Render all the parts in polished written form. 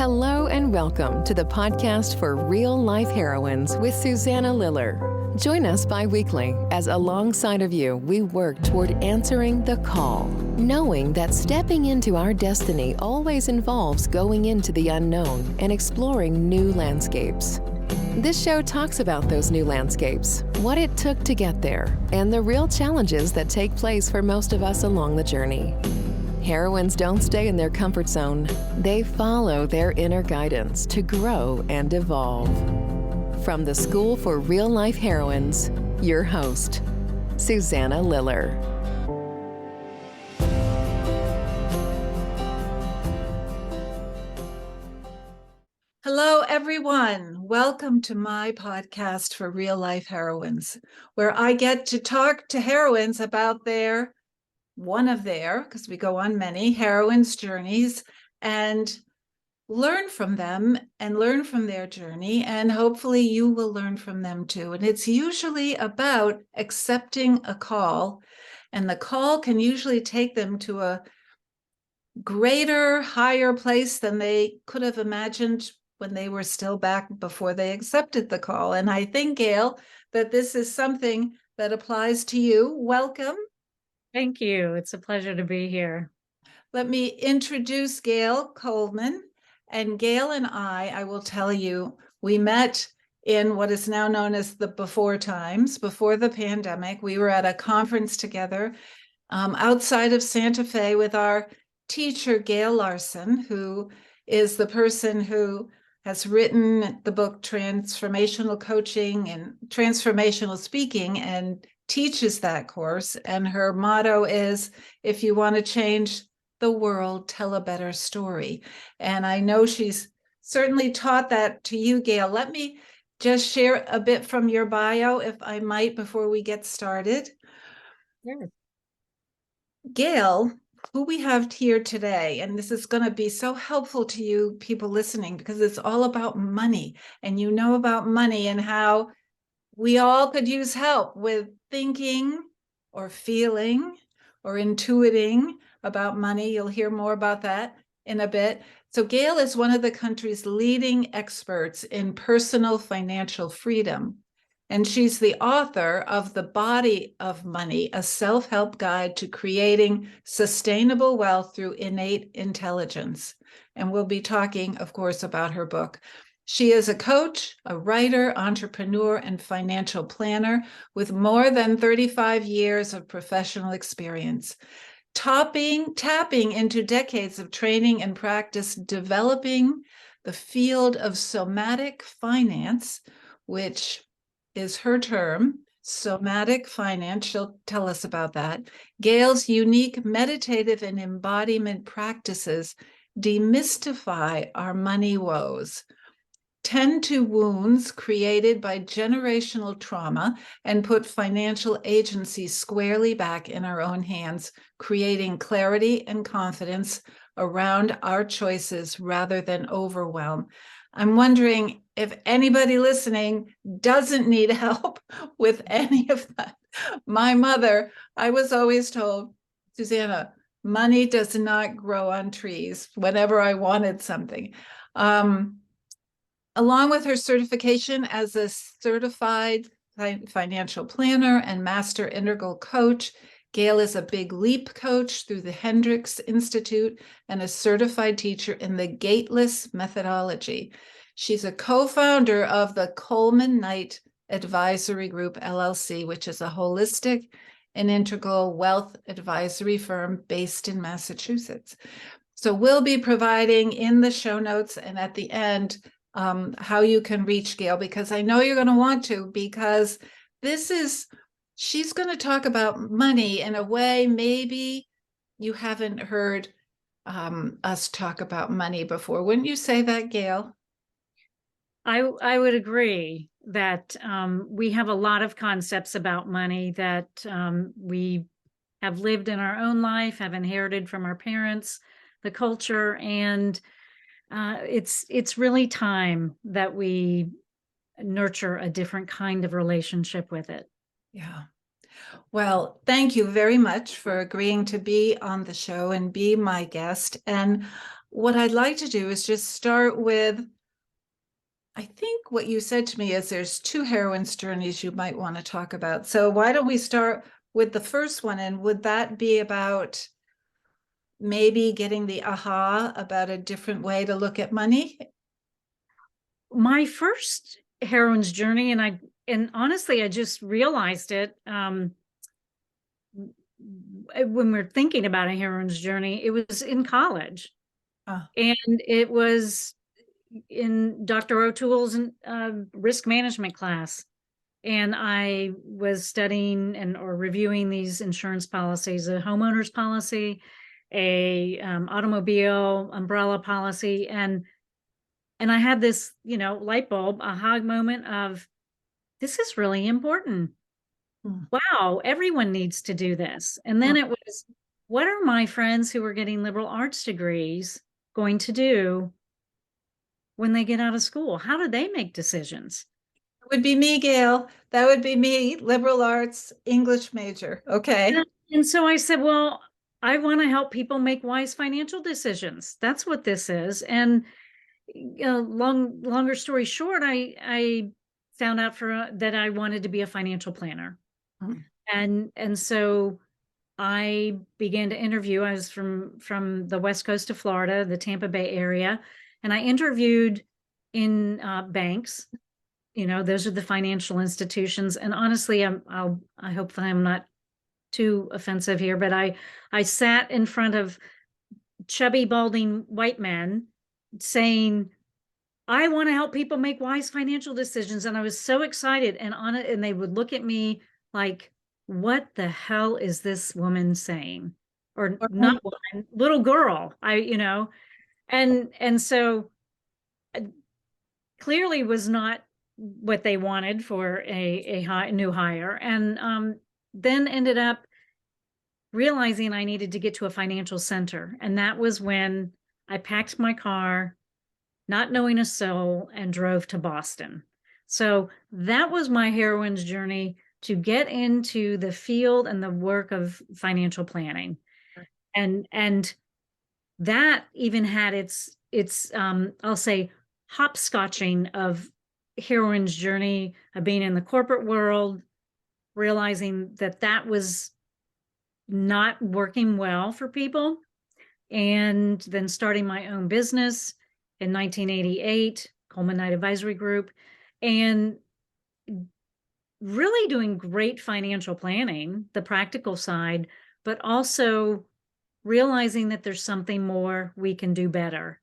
Hello and welcome to the podcast for Real Life Heroines with Susanna Liller. Join us bi-weekly as alongside of you, we work toward answering the call, knowing that stepping into our destiny always involves going into the unknown and exploring new landscapes. This show talks about those new landscapes, what it took to get there, and the real challenges that take place for most of us along the journey. Heroines don't stay in their comfort zone. They follow their inner guidance to grow and evolve. From the School for Real Life Heroines, your host, Susanna Liller. Hello, everyone. Welcome to my podcast for Real Life Heroines, where I get to talk to heroines about because we go on many heroines' journeys, and learn from them and learn from their journey. And hopefully you will learn from them too. And it's usually about accepting a call. And the call can usually take them to a greater, higher place than they could have imagined when they were still back before they accepted the call. And I think, Gayle, that this is something that applies to you. Welcome. Thank you. It's a pleasure to be here. Let me introduce Gayle Colman. And Gayle and I will tell you, we met in what is now known as the before times, before the pandemic. We were at a conference together outside of Santa Fe with our teacher, Gayle Larson, who is the person who has written the book Transformational Coaching and Transformational Speaking and teaches that course. And her motto is, if you want to change the world, tell a better story. And I know she's certainly taught that to you, Gayle. Let me just share a bit from your bio, if I might, before we get started. Sure. Gayle, who we have here today, and this is going to be so helpful to you people listening, because it's all about money. And you know about money and how we all could use help with thinking or feeling or intuiting about money. You'll hear more about that in a bit. So Gayle is one of the country's leading experts in personal financial freedom. And she's the author of The Body of Money, a self-help guide to creating sustainable wealth through innate intelligence. And we'll be talking, of course, about her book. She is a coach, a writer, entrepreneur, and financial planner with more than 35 years of professional experience, tapping into decades of training and practice, developing the field of somatic finance, which is her term, somatic finance. She'll tell us about that. Gayle's unique meditative and embodiment practices demystify our money woes, tend to wounds created by generational trauma, and put financial agency squarely back in our own hands, creating clarity and confidence around our choices rather than overwhelm. I'm wondering if anybody listening doesn't need help with any of that. My mother, I was always told, Susanna, money does not grow on trees, whenever I wanted something. Along with her certification as a certified financial planner and master integral coach, Gayle is a Big Leap coach through the Hendricks Institute and a certified teacher in the Gateless methodology. She's a co-founder of the Colman Knight Advisory Group, LLC, which is a holistic and integral wealth advisory firm based in Massachusetts. So we'll be providing in the show notes and at the end how you can reach Gayle, because I know you're going to want to, because she's going to talk about money in a way maybe you haven't heard us talk about money before. Wouldn't you say that, Gayle? I would agree that we have a lot of concepts about money that we have lived in our own life, have inherited from our parents, the culture, and it's really time that we nurture a different kind of relationship with it. Yeah. Well, thank you very much for agreeing to be on the show and be my guest. And what I'd like to do is just start with, I think what you said to me is there's two heroines' journeys you might want to talk about. So why don't we start with the first one? And would that be about maybe getting the aha about a different way to look at money? My first heroine's journey, and honestly, I just realized it when we're thinking about a heroine's journey, it was in college. Ah. And it was in Dr. O'Toole's risk management class. And I was studying or reviewing these insurance policies, a homeowner's policy, a automobile umbrella policy. And I had this, light bulb, aha moment of, this is really important. Hmm. Wow, everyone needs to do this. And then it was, what are my friends who are getting liberal arts degrees going to do when they get out of school? How do they make decisions? It would be me, Gail. That would be me, liberal arts, English major. Okay. And so I said, well, I want to help people make wise financial decisions. That's what this is. And longer story short, I found out that I wanted to be a financial planner. Hmm. And so I began to interview. I was from the west coast of Florida, the Tampa Bay area, and I interviewed in banks. Those are the financial institutions. And honestly, I hope that I'm not too offensive here, but I sat in front of chubby, balding white men saying, I want to help people make wise financial decisions. And I was so excited and on it. And they would look at me like, what the hell is this woman saying? Or not woman, little girl. And so clearly was not what they wanted for a new hire. And then ended up realizing I needed to get to a financial center. And that was when I packed my car, not knowing a soul, and drove to Boston. So that was my heroine's journey to get into the field and the work of financial planning. And that even had its I'll say hopscotching of heroine's journey of being in the corporate world, realizing that was not working well for people, and then starting my own business in 1988, Colman Knight Advisory Group, and really doing great financial planning, the practical side, but also realizing that there's something more we can do better.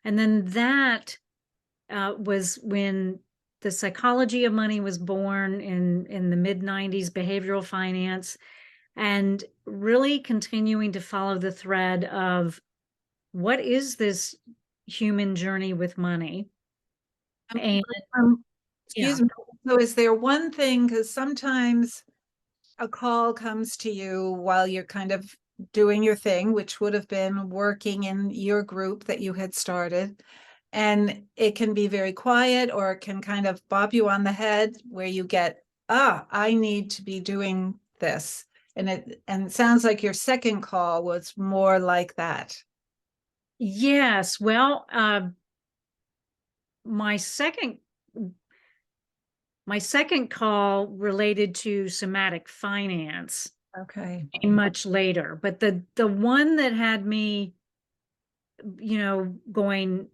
And then that was when the psychology of money was born in the mid 90s, behavioral finance, and really continuing to follow the thread of what is this human journey with money. And yeah. Excuse me. So is there one thing, because sometimes a call comes to you while you're kind of doing your thing, which would have been working in your group that you had started. And it can be very quiet, or it can kind of bop you on the head where you get, I need to be doing this. And it sounds like your second call was more like that. Yes. Well, my second call related to somatic finance Okay. much later, but the one that had me, going,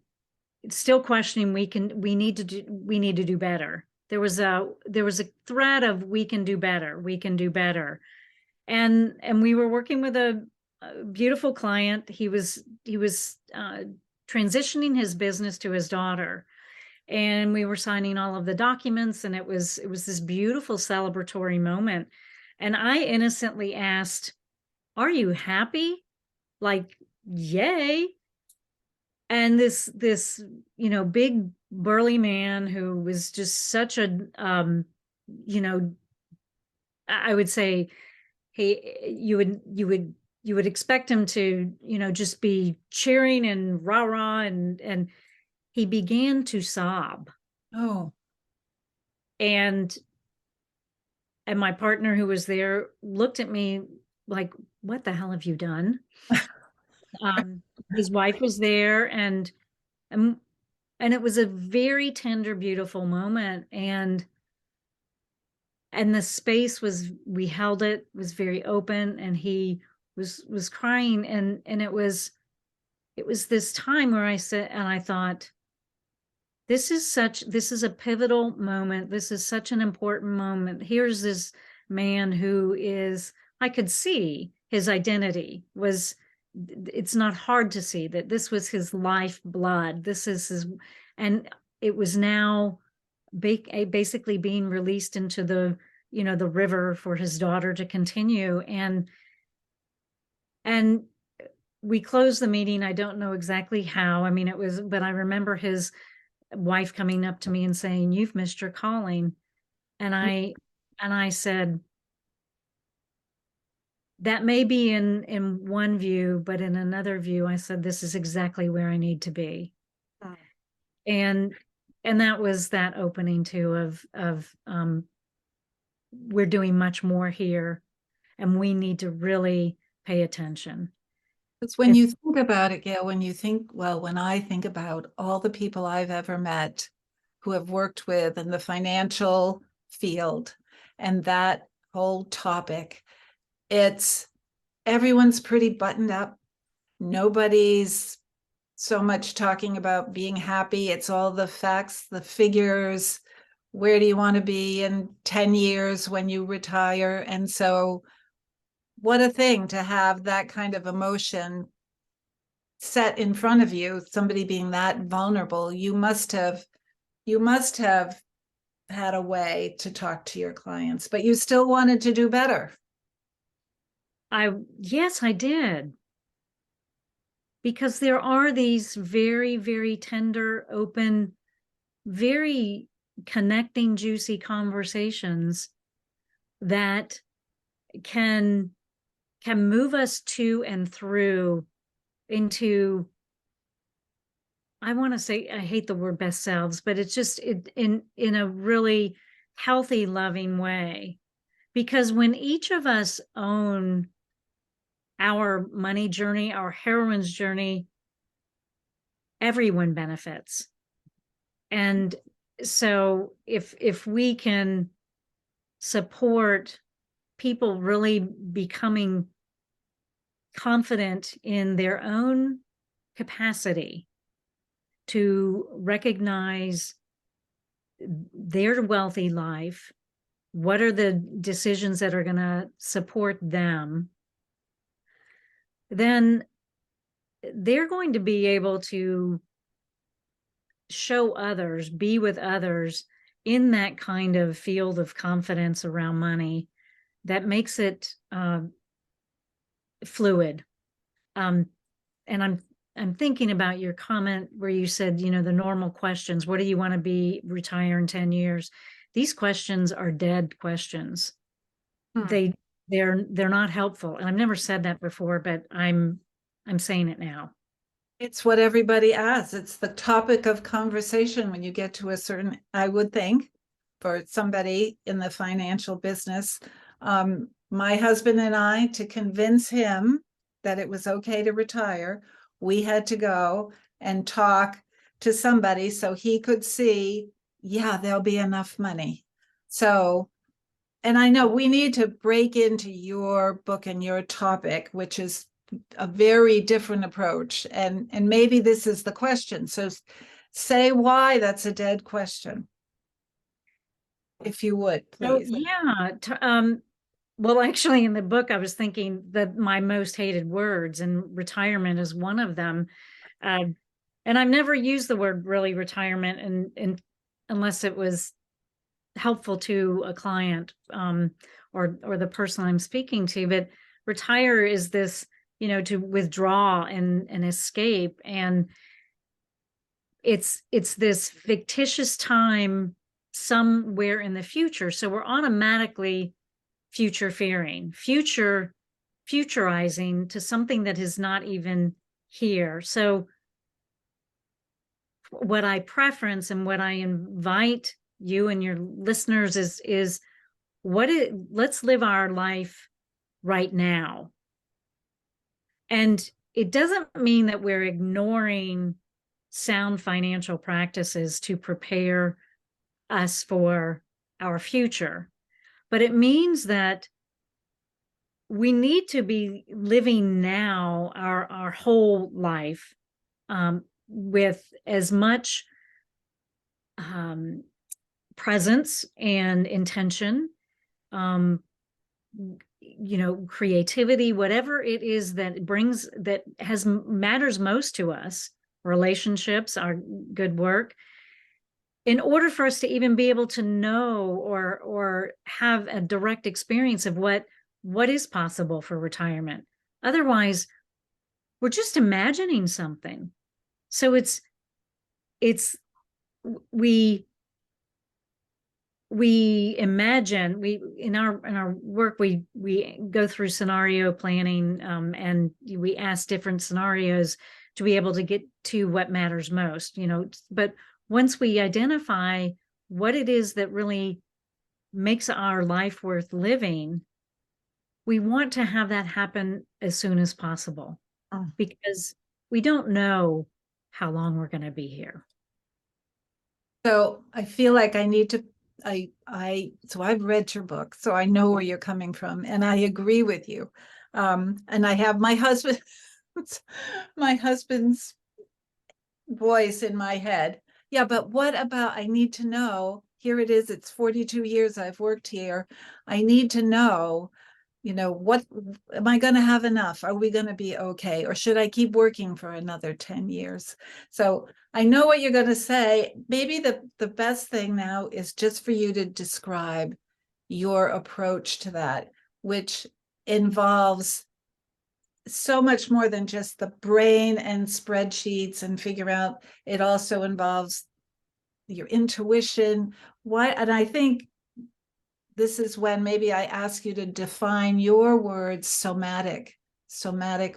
still questioning, we need to do better. There was a thread of we can do better. And we were working with a beautiful client. He was transitioning his business to his daughter, and we were signing all of the documents, and it was this beautiful celebratory moment. And I innocently asked, "Are you happy?" Like, yay. And this big burly man who was just such a I would say, hey, you would expect him to, just be cheering and rah rah, and he began to sob. Oh, And my partner who was there looked at me like, what the hell have you done? his wife was there, and it was a very tender, beautiful moment. And the space was, we held it, was very open, and he was crying, and it was this time where I said, and I thought, this is a pivotal moment. This is such an important moment. Here's this man who is, I could see his identity was, it's not hard to see that this was his life blood. This is his, and it was now basically being released into the, the river for his daughter to continue. And we closed the meeting. I don't know exactly how. I mean, but I remember his wife coming up to me and saying, "You've missed your calling." And I said, that may be in one view, but in another view, I said, this is exactly where I need to be. And that was that opening too of we're doing much more here, and we need to really pay attention. Because when you think about it, Gayle, when I think about all the people I've ever met who have worked with in the financial field and that whole topic, everyone's pretty buttoned up. Nobody's so much talking about being happy. It's all the facts, the figures. Where do you want to be in 10 years when you retire? And so what a thing to have that kind of emotion set in front of you, somebody being that vulnerable. You must have had a way to talk to your clients, but you still wanted to do better. Yes, I did. Because there are these very, very tender, open, very connecting, juicy conversations that can move us to and through into, I want to say, I hate the word best selves, but it's just in a really healthy, loving way. Because when each of us own our money journey, our heroine's journey, everyone benefits. And so if we can support people really becoming confident in their own capacity to recognize their wealthy life, what are the decisions that are going to support them, then they're going to be able to show others, be with others in that kind of field of confidence around money that makes it fluid. And I'm thinking about your comment where you said, the normal questions, what do you want to be, retire in 10 years? These questions are dead questions. They're not helpful. And I've never said that before, but I'm saying it now. It's what everybody asks. It's the topic of conversation when you get to a certain, I would think, for somebody in the financial business. My husband and I, to convince him that it was okay to retire, we had to go and talk to somebody so he could see, yeah, there'll be enough money. So, and I know we need to break into your book and your topic, which is a very different approach. And maybe this is the question. So say why that's a dead question, if you would, please. So, yeah. Well, actually, in the book, I was thinking that my most hated words, and retirement is one of them. And I've never used the word really retirement and unless it was helpful to a client or the person I'm speaking to. But retire is this, to withdraw and escape. And it's this fictitious time somewhere in the future. So we're automatically future fearing, futurizing to something that is not even here. So what I preference and what I invite you and your listeners is let's live our life right now. And it doesn't mean that we're ignoring sound financial practices to prepare us for our future, but it means that we need to be living now our whole life with as much presence and intention, creativity, whatever it is that matters most to us, relationships, our good work, in order for us to even be able to know or have a direct experience of what is possible for retirement. Otherwise, we're just imagining something. So we imagine, in our work, we go through scenario planning, and we ask different scenarios to be able to get to what matters most, but once we identify what it is that really makes our life worth living, we want to have that happen as soon as possible, because we don't know how long we're going to be here. So I feel like I need to, so I've read your book, so I know where you're coming from, and I agree with you. And I have my husband's voice in my head. Yeah, but what about, I need to know, here it is, it's 42 years I've worked here. I need to know, what am I going to have enough? Are we going to be okay? Or should I keep working for another 10 years? So I know what you're going to say. Maybe the best thing now is just for you to describe your approach to that, which involves so much more than just the brain and spreadsheets and figure out. It also involves your intuition. And I think this is when maybe I ask you to define your words, somatic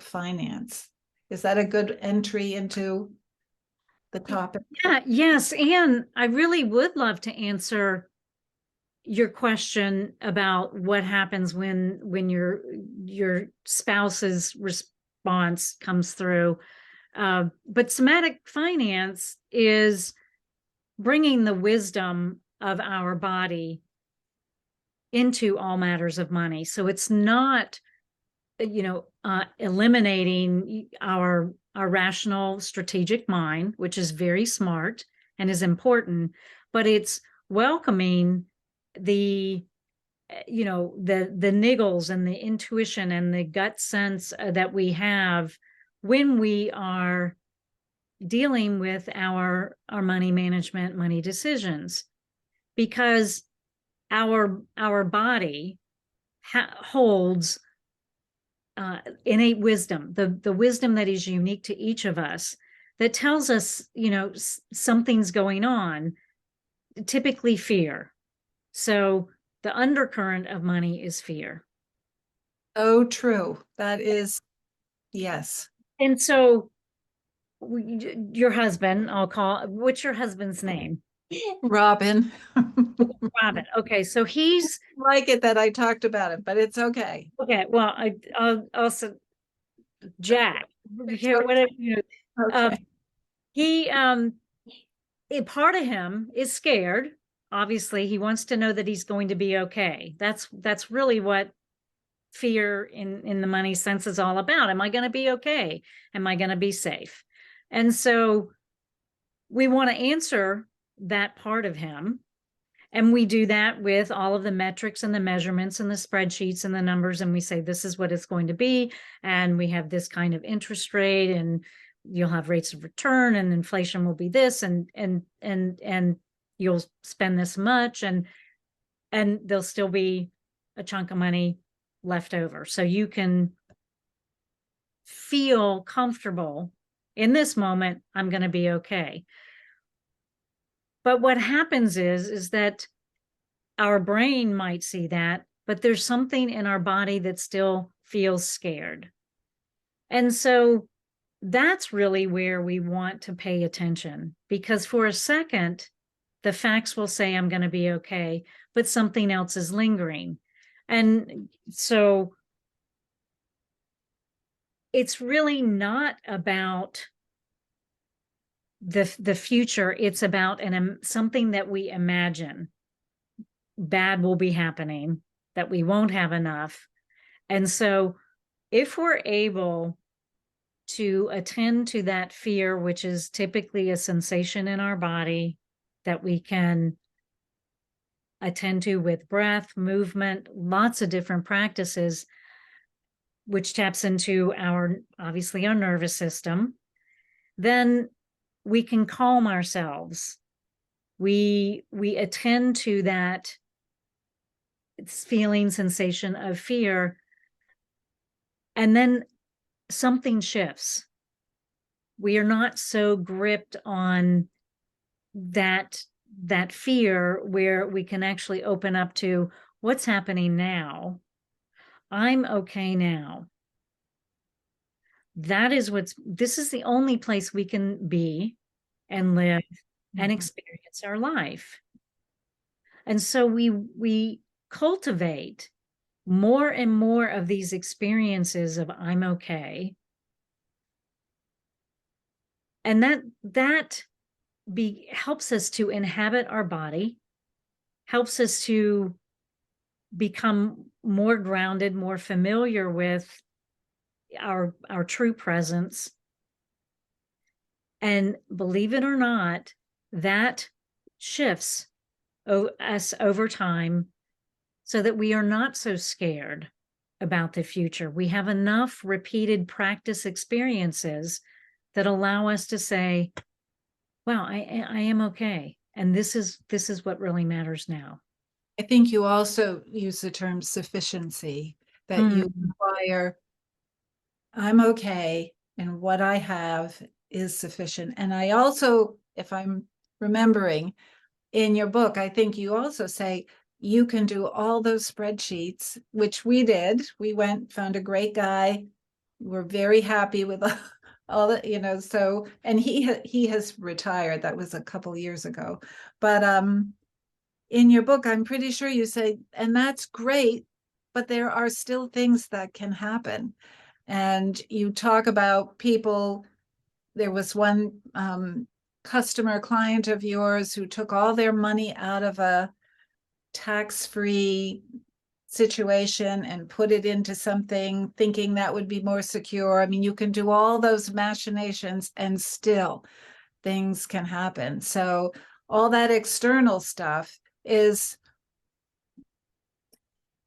finance. Is that a good entry into the topic? Yeah, yes. And I really would love to answer your question about what happens when your spouse's response comes through. But somatic finance is bringing the wisdom of our body into all matters of money. So it's not, eliminating our rational strategic mind, which is very smart and is important, but it's welcoming the niggles and the intuition and the gut sense that we have when we are dealing with our money management, money decisions, because our body holds innate wisdom, the wisdom that is unique to each of us, that tells us, something's going on, typically fear. So the undercurrent of money is fear. Oh, true. That is, yes. And so your husband, what's your husband's name? Robin. Robin. Okay. So he's like it that I talked about it, but it's okay. Okay. Well, I'll also Jack. Whatever, Okay. He a part of him is scared. Obviously, he wants to know that he's going to be okay. That's really what fear in the money sense is all about. Am I going to be okay? Am I going to be safe? And so we want to answer that part of him. And we do that with all of the metrics and the measurements and the spreadsheets and the numbers. And we say, this is what it's going to be. And we have this kind of interest rate, and you'll have rates of return, and inflation will be this, and you'll spend this much, and there'll still be a chunk of money left over. So you can feel comfortable in this moment. I'm going to be okay. But what happens is that our brain might see that, but there's something in our body that still feels scared. And so that's really where we want to pay attention, because for a second, the facts will say, I'm going to be okay, but something else is lingering. And so it's really not about the future. It's about something that we imagine bad will be happening, that we won't have enough. And so if we're able to attend to that fear, which is typically a sensation in our body that we can attend to with breath, movement, lots of different practices, which taps into obviously our nervous system, then we can calm ourselves. We attend to that feeling, sensation of fear, and then something shifts. We are not so gripped on that fear, where we can actually open up to what's happening now. I'm okay now. This is the only place we can be and live and experience our life. And so we cultivate more and more of these experiences of I'm okay. And that helps us to inhabit our body, helps us to become more grounded, more familiar with our true presence. And believe it or not, that shifts us over time so that we are not so scared about the future. We have enough repeated practice experiences that allow us to say, wow, I am okay. And this is what really matters now. I think you also use the term sufficiency, that you require, I'm okay, and what I have is sufficient. And I also, if I'm remembering, in your book, I think you also say you can do all those spreadsheets, which we did. We went, found a great guy. We're very happy with all that, so, and he has retired. That was a couple years ago. But in your book, I'm pretty sure you say, and that's great, but there are still things that can happen. And you talk about people. There was one customer client of yours who took all their money out of a tax-free situation and put it into something thinking that would be more secure. I mean, you can do all those machinations and still things can happen. So all that external stuff is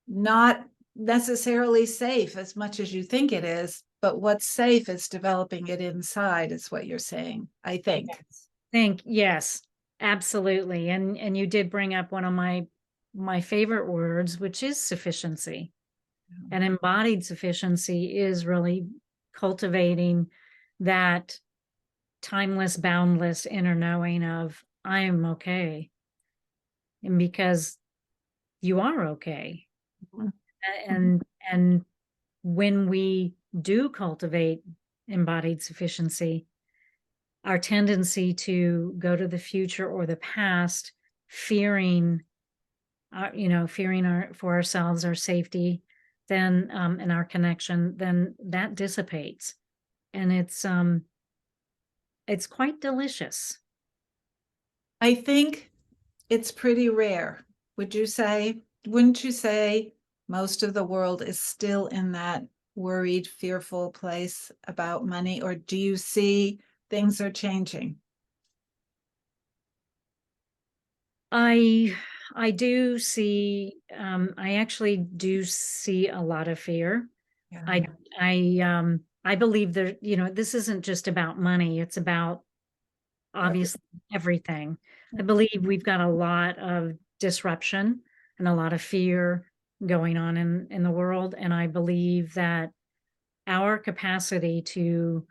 not necessarily safe as much as you think it is, but what's safe is developing it inside, is what you're saying, I think. Yes, absolutely. And you did bring up one of my favorite words, which is sufficiency. And embodied sufficiency is really cultivating that timeless, boundless inner knowing of I am okay. And because you are okay. And when we do cultivate embodied sufficiency, our tendency to go to the future or the past, fearing for ourselves, our safety, then and our connection, then that dissipates, and it's quite delicious. I think it's pretty rare. Wouldn't you say most of the world is still in that worried, fearful place about money, or do you see things are changing? I do see, I actually do see a lot of fear. Yeah. I believe that, this isn't just about money. It's about obviously everything. I believe we've got a lot of disruption and a lot of fear going on in the world. And I believe that our capacity to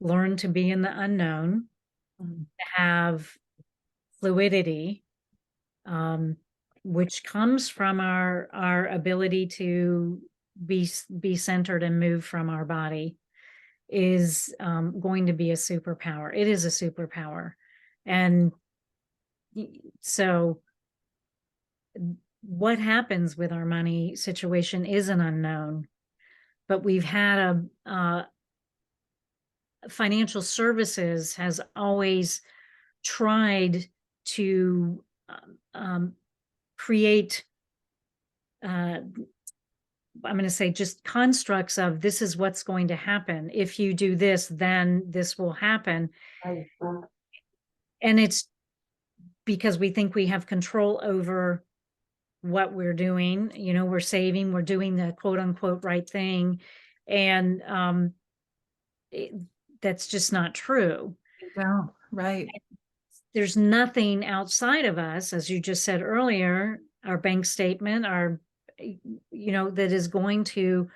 learn to be in the unknown, to have fluidity, which comes from our ability to be centered and move from our body, is going to be a superpower. It is a superpower. And so what happens with our money situation is an unknown, but we've had financial services has always tried to create, I'm going to say, just constructs of this is what's going to happen. If you do this, then this will happen. And it's because we think we have control over what we're doing. We're saving, we're doing the quote unquote right thing. And that's just not true. No, right. There's nothing outside of us, as you just said earlier, our bank statement, that is going to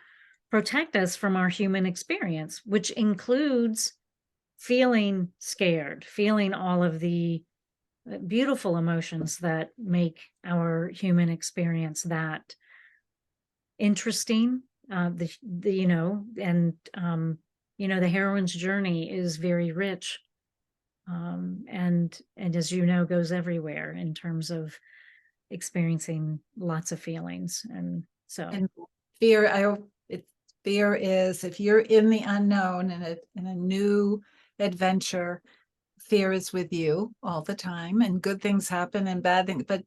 protect us from our human experience, which includes feeling scared, feeling all of the beautiful emotions that make our human experience that interesting. The heroine's journey is very rich, and as goes everywhere in terms of experiencing lots of feelings. And so, And fear, fear is, if you're in the unknown in a new adventure, fear is with you all the time, and good things happen and bad things, but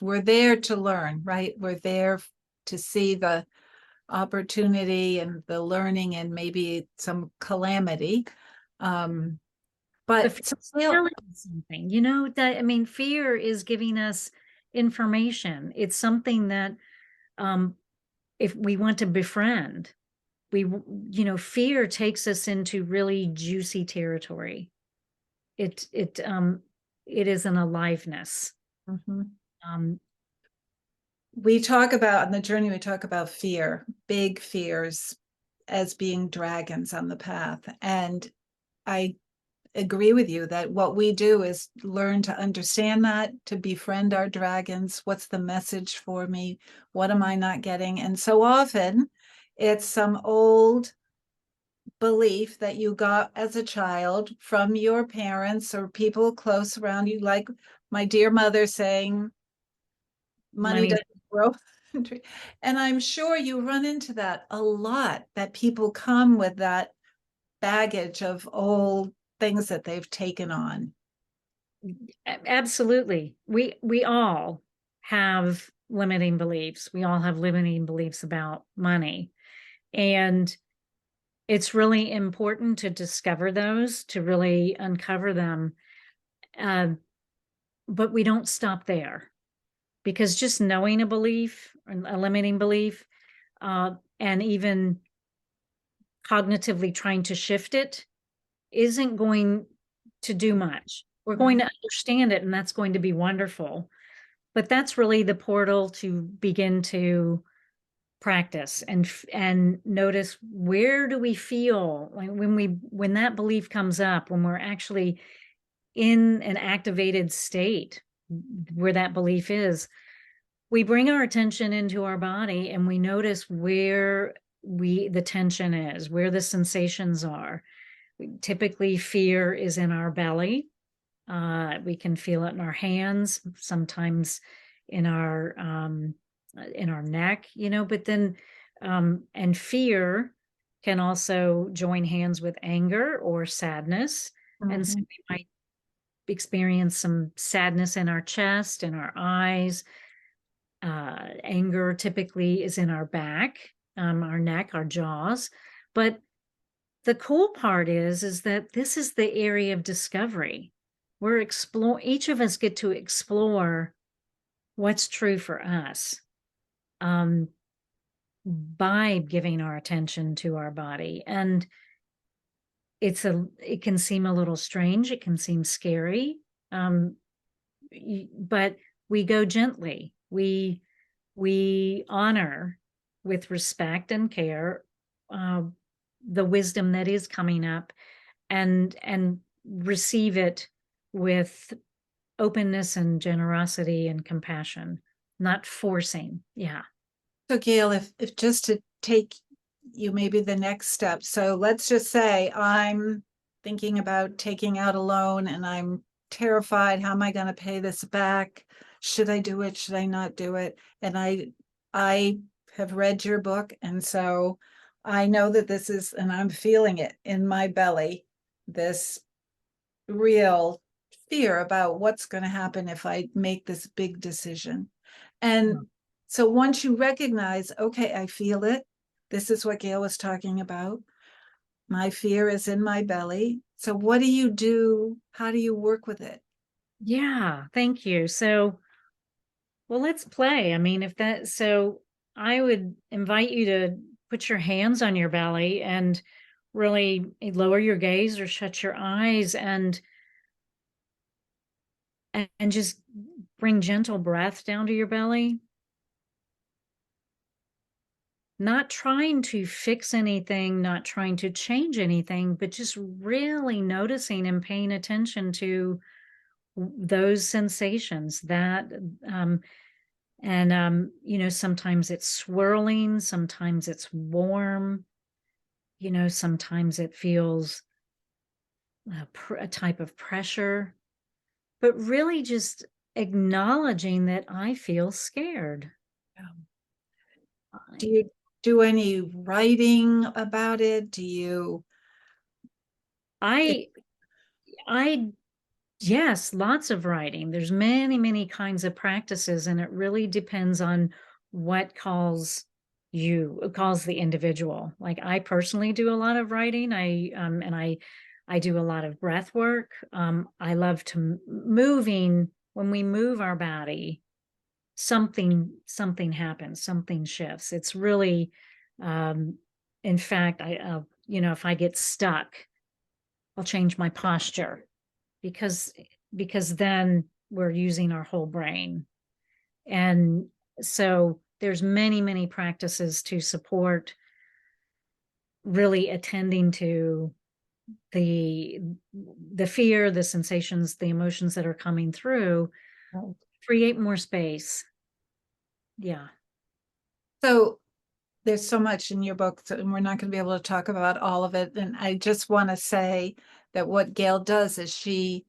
we're there to learn, right? We're there to see the opportunity and the learning and maybe some calamity. But telling something, fear is giving us information. It's something that, if we want to befriend, fear takes us into really juicy territory. It is an aliveness. We talk about, on the journey, we talk about fear, big fears, as being dragons on the path. And I agree with you that what we do is learn to understand that, to befriend our dragons. What's the message for me? What am I not getting? And so often it's some old belief that you got as a child from your parents or people close around you, like my dear mother saying, money doesn't grow. And I'm sure you run into that a lot, that people come with that baggage of old things that they've taken on. Absolutely. We all have limiting beliefs. We all have limiting beliefs about money. And it's really important to discover those, to really uncover them. But we don't stop there, because just knowing a belief, a limiting belief, and even cognitively trying to shift it isn't going to do much. We're going to understand it, and that's going to be wonderful. But that's really the portal to begin to practice and notice, where do we feel like when that belief comes up, when we're actually in an activated state where that belief is, we bring our attention into our body and we notice where the tension is, where the sensations are. Typically, fear is in our belly. We can feel it in our hands, sometimes in our neck, but then, and fear can also join hands with anger or sadness. And so we might experience some sadness in our chest, in our eyes. Anger typically is in our back, our neck, our jaws. But the cool part is that this is the area of discovery. Each of us get to explore what's true for us, by giving our attention to our body. And it can seem a little strange, it can seem scary, but we go gently. We honor with respect and care the wisdom that is coming up, and receive it with openness and generosity and compassion, not forcing. Yeah. So Gayle, if just to take you maybe the next step. So let's just say I'm thinking about taking out a loan and I'm terrified. How am I going to pay this back? Should I do it? Should I not do it? And I have read your book. And so I know that this is, and I'm feeling it in my belly. this real fear about what's going to happen if I make this big decision. And so once you recognize, okay, I feel it. This is what Gayle was talking about. My fear is in my belly. So what do you do? How do you work with it? Yeah, thank you. So, well, let's play. I mean, if that, so I would invite you to put your hands on your belly and really lower your gaze or shut your eyes and just bring gentle breath down to your belly. Not trying to fix anything, not trying to change anything, but just really noticing and paying attention to those sensations that sometimes it's swirling, sometimes it's warm, sometimes it feels a type of pressure, but really just acknowledging that I feel scared. Do you do any writing about it? Do you? I Yes, lots of writing. There's many, many kinds of practices, and it really depends on what calls the individual. Like I personally do a lot of writing. I do a lot of breath work. I love to moving. When we move our body, something happens, something shifts. It's really, in fact, if I get stuck, I'll change my posture because then we're using our whole brain. And so there's many practices to support really attending to the fear, the sensations, the emotions that are coming through. Create more space. Yeah. So there's so much in your book, and we're not going to be able to talk about all of it. And I just want to say that what Gayle does is she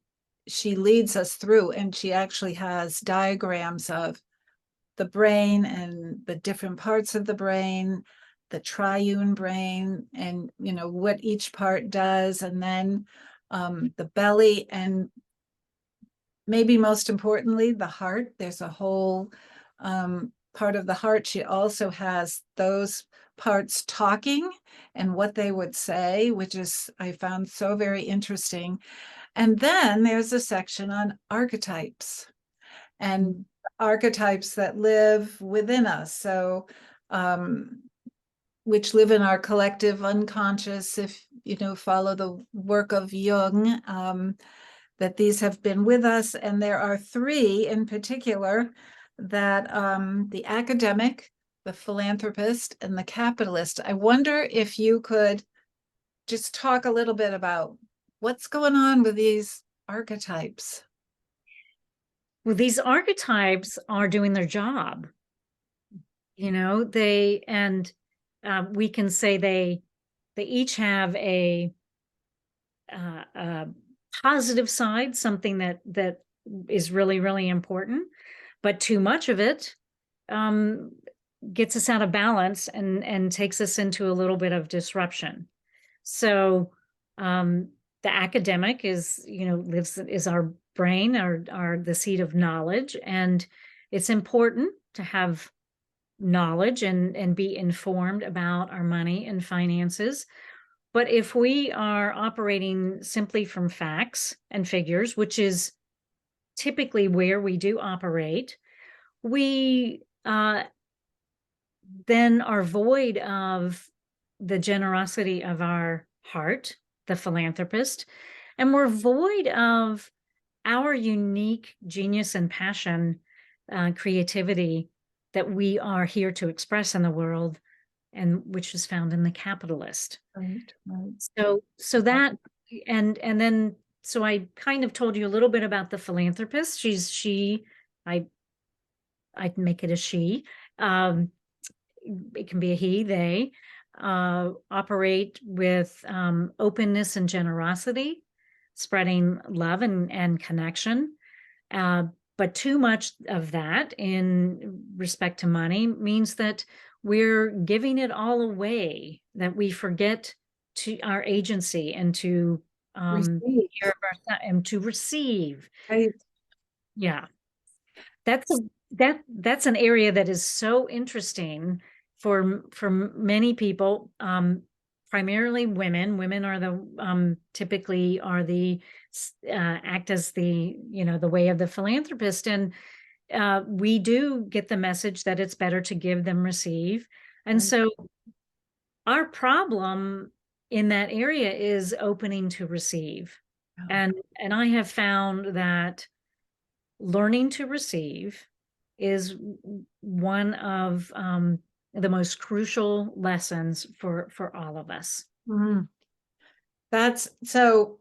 leads us through, and she actually has diagrams of the brain and the different parts of the brain, the triune brain, and what each part does, and then the belly, and maybe most importantly, the heart. There's a whole part of the heart. She also has those parts talking and what they would say, which is, I found so very interesting. And then there's a section on archetypes and archetypes that live within us. So, which live in our collective unconscious, if follow the work of Jung, that these have been with us. And there are three in particular that the academic, the philanthropist, and the capitalist. I wonder if you could just talk a little bit about what's going on with these archetypes. Well, these archetypes are doing their job. We can say they each have a positive side, something that is really, really important, but too much of it gets us out of balance and takes us into a little bit of disruption. So the academic is our brain, the seat of knowledge, and it's important to have knowledge and be informed about our money and finances. But if we are operating simply from facts and figures, which is typically where we do operate, we then are void of the generosity of our heart, the philanthropist, and we're void of our unique genius and passion, creativity that we are here to express in the world, and which is found in the capitalist. Right. So that, and then, so I kind of told you a little bit about the philanthropist. I make it a she. It can be a he, they operate with openness and generosity, spreading love and connection. But too much of that in respect to money means that we're giving it all away, that we forget to our agency and to Receive. hear of and to receive. Right. Yeah. That's an area that is so interesting for many people, primarily women. Women are the typically are the act as the the way of the philanthropist, and we do get the message that it's better to give than receive, and so our problem in that area is opening to receive, and I have found that learning to receive is one of the most crucial lessons for all of us. Mhm. That's so.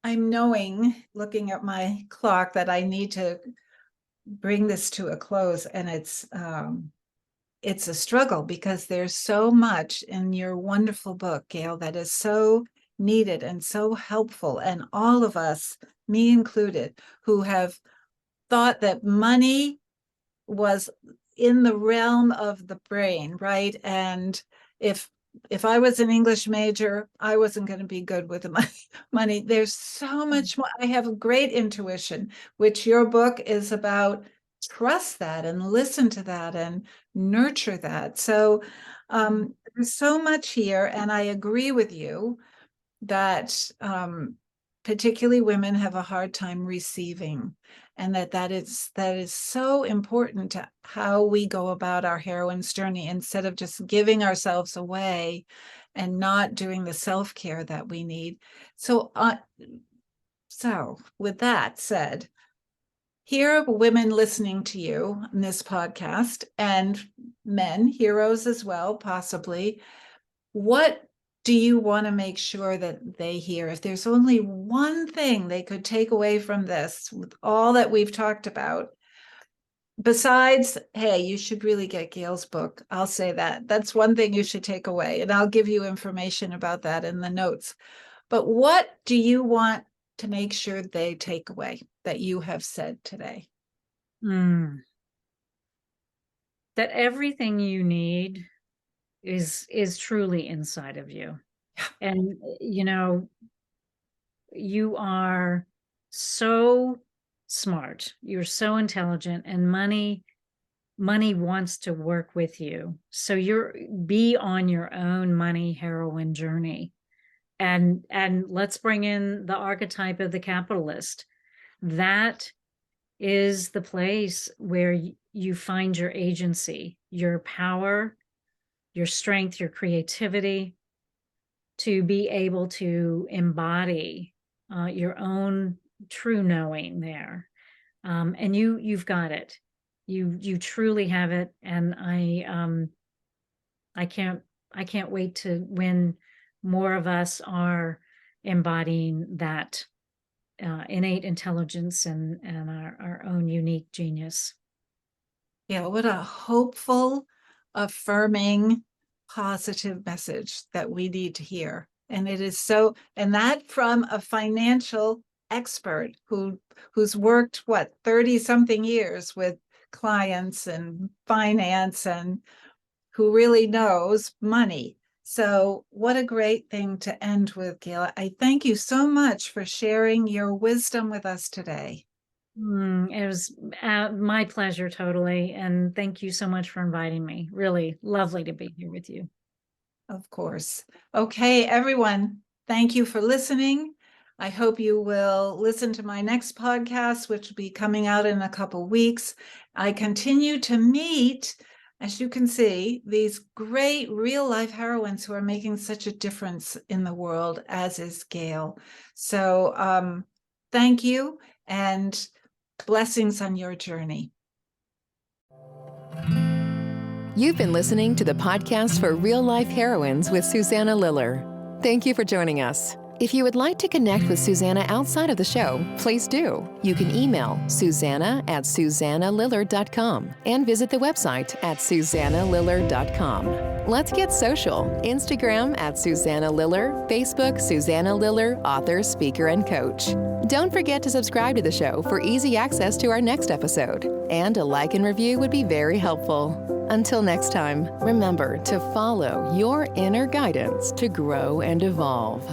I'm knowing, looking at my clock, that I need to bring this to a close, and it's a struggle because there's so much in your wonderful book, Gayle, that is so needed and so helpful, and all of us, me included, who have thought that money was in the realm of the brain, right? And if I was an English major, I wasn't going to be good with the money. There's so much more. I have a great intuition, which your book is about. Trust that and listen to that and nurture that. So there's so much here, and I agree with you that particularly women have a hard time receiving, and that is so important to how we go about our heroine's journey, instead of just giving ourselves away and not doing the self-care that we need. So with that said, here are women listening to you in this podcast, and men, heroes as well, possibly. What do you want to make sure that they hear? If there's only one thing they could take away from this, with all that we've talked about, besides, hey, you should really get Gayle's book. I'll say that. That's one thing you should take away. And I'll give you information about that in the notes. But what do you want to make sure they take away that you have said today? That everything you need is truly inside of you. And you are so smart, you're so intelligent, and money wants to work with you. So be on your own money heroine journey. And let's bring in the archetype of the capitalist. That is the place where you find your agency, your power, your strength, your creativity, to be able to embody your own true knowing there. And you've got it. You truly have it. And I can't wait to when more of us are embodying that innate intelligence and our own unique genius. Yeah, what a hopeful, affirming, positive message that we need to hear. And it is so, and that from a financial expert who's worked 30 something years with clients and finance, and who really knows money. So what a great thing to end with, Gayle. I thank you so much for sharing your wisdom with us today. It was my pleasure, totally. And thank you so much for inviting me. Really lovely to be here with you. Of course. Okay, everyone, thank you for listening. I hope you will listen to my next podcast, which will be coming out in a couple weeks. I continue to meet, as you can see, these great real life heroines who are making such a difference in the world, as is Gayle. So thank you, and blessings on your journey. You've been listening to the podcast for Real Life Heroines with Susanna Liller. Thank you for joining us. If you would like to connect with Susanna outside of the show, please do. You can email susanna@susannaliller.com and visit the website at susannaliller.com. Let's get social. Instagram @Susanna Liller, Facebook Susanna Liller, author, speaker, and coach. Don't forget to subscribe to the show for easy access to our next episode. And a like and review would be very helpful. Until next time, remember to follow your inner guidance to grow and evolve.